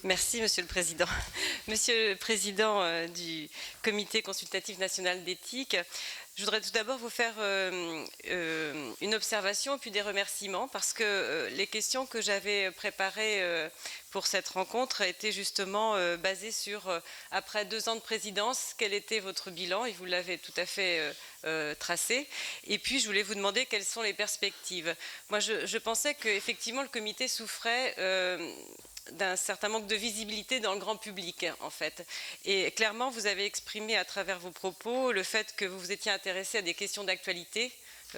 Merci, Monsieur le Président. Monsieur le Président du Comité consultatif national d'éthique, je voudrais tout d'abord vous faire une observation puis des remerciements parce que les questions que j'avais préparées pour cette rencontre étaient justement basées sur, après 2 ans de présidence, quel était votre bilan, et vous l'avez tout à fait tracé. Et puis je voulais vous demander quelles sont les perspectives. Moi je pensais qu'effectivement le comité souffrait d'un certain manque de visibilité dans le grand public, en fait. Et clairement, vous avez exprimé à travers vos propos le fait que vous vous étiez intéressé à des questions d'actualité,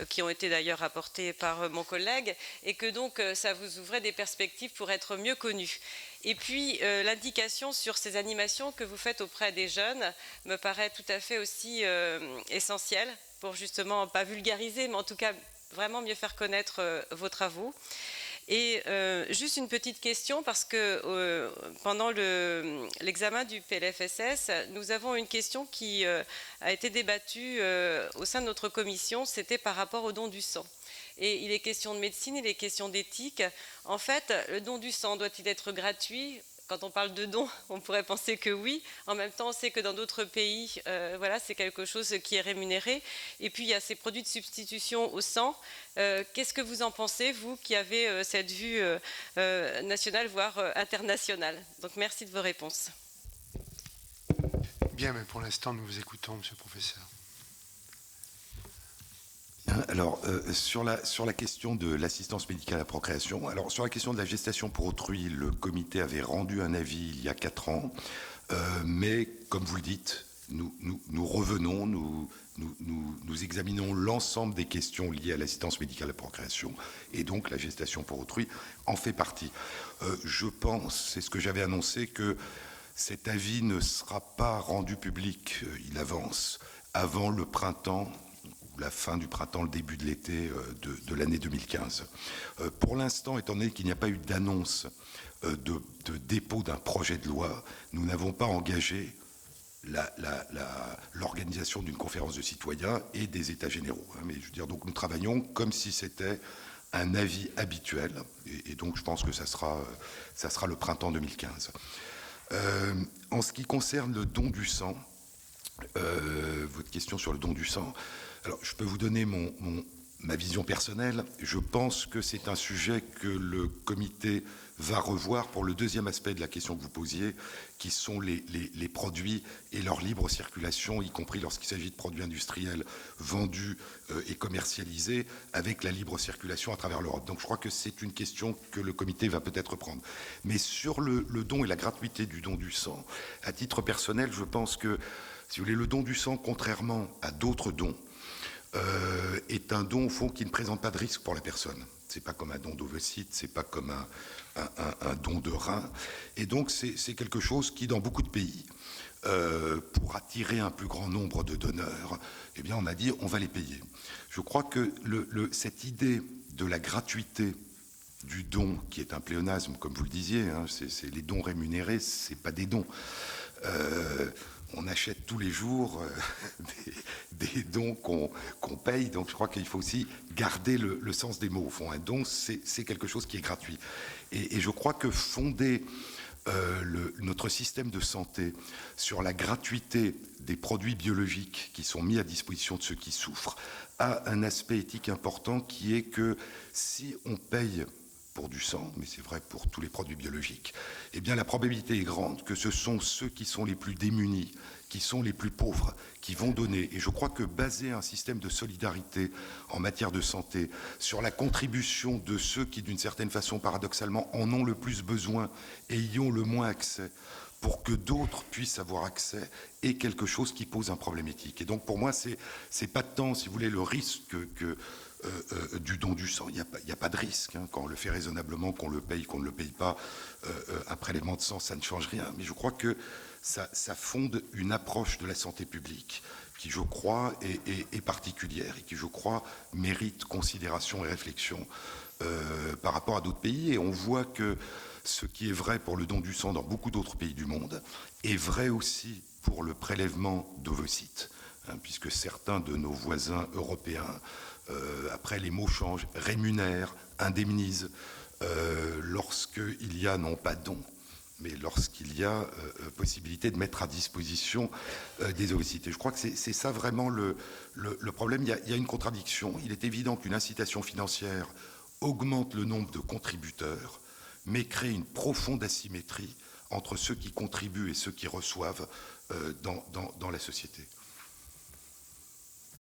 qui ont été d'ailleurs apportées par mon collègue, et que donc ça vous ouvrait des perspectives pour être mieux connu. Et puis l'indication sur ces animations que vous faites auprès des jeunes me paraît tout à fait aussi essentielle pour justement pas vulgariser, mais en tout cas vraiment mieux faire connaître vos travaux. Et juste une petite question, parce que pendant l'examen du PLFSS, nous avons une question qui a été débattue au sein de notre commission, c'était par rapport au don du sang. Et il est question de médecine, il est question d'éthique. En fait, le don du sang doit-il être gratuit ? Quand on parle de don, on pourrait penser que oui. En même temps, on sait que dans d'autres pays, voilà, c'est quelque chose qui est rémunéré. Et puis, il y a ces produits de substitution au sang. Qu'est-ce que vous en pensez, vous qui avez cette vue nationale, voire internationale? Donc, merci de vos réponses. Bien, mais pour l'instant, nous vous écoutons, monsieur le professeur. Alors, sur la question de l'assistance médicale à la procréation, alors sur la question de la gestation pour autrui, le comité avait rendu un avis il y a 4 ans, mais comme vous le dites, nous revenons, nous examinons l'ensemble des questions liées à l'assistance médicale à la procréation, et donc la gestation pour autrui en fait partie. Je pense, c'est ce que j'avais annoncé, que cet avis ne sera pas rendu public, il avance, avant le printemps, la fin du printemps, le début de l'été de l'année 2015. Pour l'instant, étant donné qu'il n'y a pas eu d'annonce de dépôt d'un projet de loi, nous n'avons pas engagé l'organisation d'une conférence de citoyens et des états généraux. Mais je veux dire, donc nous travaillons comme si c'était un avis habituel, et donc je pense que ça sera le printemps 2015. En ce qui concerne le don du sang, votre question sur le don du sang, alors je peux vous donner ma vision personnelle. Je pense que c'est un sujet que le comité va revoir pour le deuxième aspect de la question que vous posiez, qui sont les produits et leur libre circulation, y compris lorsqu'il s'agit de produits industriels vendus et commercialisés, avec la libre circulation à travers l'Europe. Donc je crois que c'est une question que le comité va peut-être prendre. Mais sur le don et la gratuité du don du sang, à titre personnel, je pense que, si vous voulez, le don du sang, contrairement à d'autres dons, est un don au fond qui ne présente pas de risque pour la personne. C'est pas comme un don d'ovocytes, c'est pas comme un don de rein. Et donc c'est quelque chose qui, dans beaucoup de pays, pour attirer un plus grand nombre de donneurs, eh bien on a dit on va les payer. Je crois que cette idée de la gratuité du don, qui est un pléonasme, comme vous le disiez, c'est les dons rémunérés, c'est pas des dons. On achète tous les jours des dons qu'on paye, donc je crois qu'il faut aussi garder le sens des mots. Au fond, un don, c'est quelque chose qui est gratuit. Et je crois que fonder notre système de santé sur la gratuité des produits biologiques qui sont mis à disposition de ceux qui souffrent a un aspect éthique important, qui est que si on paye pour du sang, mais c'est vrai pour tous les produits biologiques, eh bien la probabilité est grande que ce sont ceux qui sont les plus démunis, qui sont les plus pauvres, qui vont donner. Et je crois que baser un système de solidarité en matière de santé sur la contribution de ceux qui, d'une certaine façon, paradoxalement, en ont le plus besoin et y ont le moins accès, pour que d'autres puissent avoir accès, est quelque chose qui pose un problème éthique. Et donc pour moi, c'est pas tant, si vous voulez, le risque du don du sang. Il n'y a pas de risque. Quand on le fait raisonnablement, qu'on le paye, qu'on ne le paye pas, un prélèvement de sang, ça ne change rien. Mais je crois que ça fonde une approche de la santé publique qui, je crois, est particulière et qui, je crois, mérite considération et réflexion par rapport à d'autres pays. Et on voit que ce qui est vrai pour le don du sang dans beaucoup d'autres pays du monde est vrai aussi pour le prélèvement d'ovocytes, puisque certains de nos voisins européens, après les mots changent, rémunèrent, indemnisent, lorsqu'il y a non pas don, mais lorsqu'il y a possibilité de mettre à disposition des ovocytes. Et je crois que c'est ça vraiment le problème. Il y a une contradiction. Il est évident qu'une incitation financière augmente le nombre de contributeurs, mais crée une profonde asymétrie entre ceux qui contribuent et ceux qui reçoivent dans la société.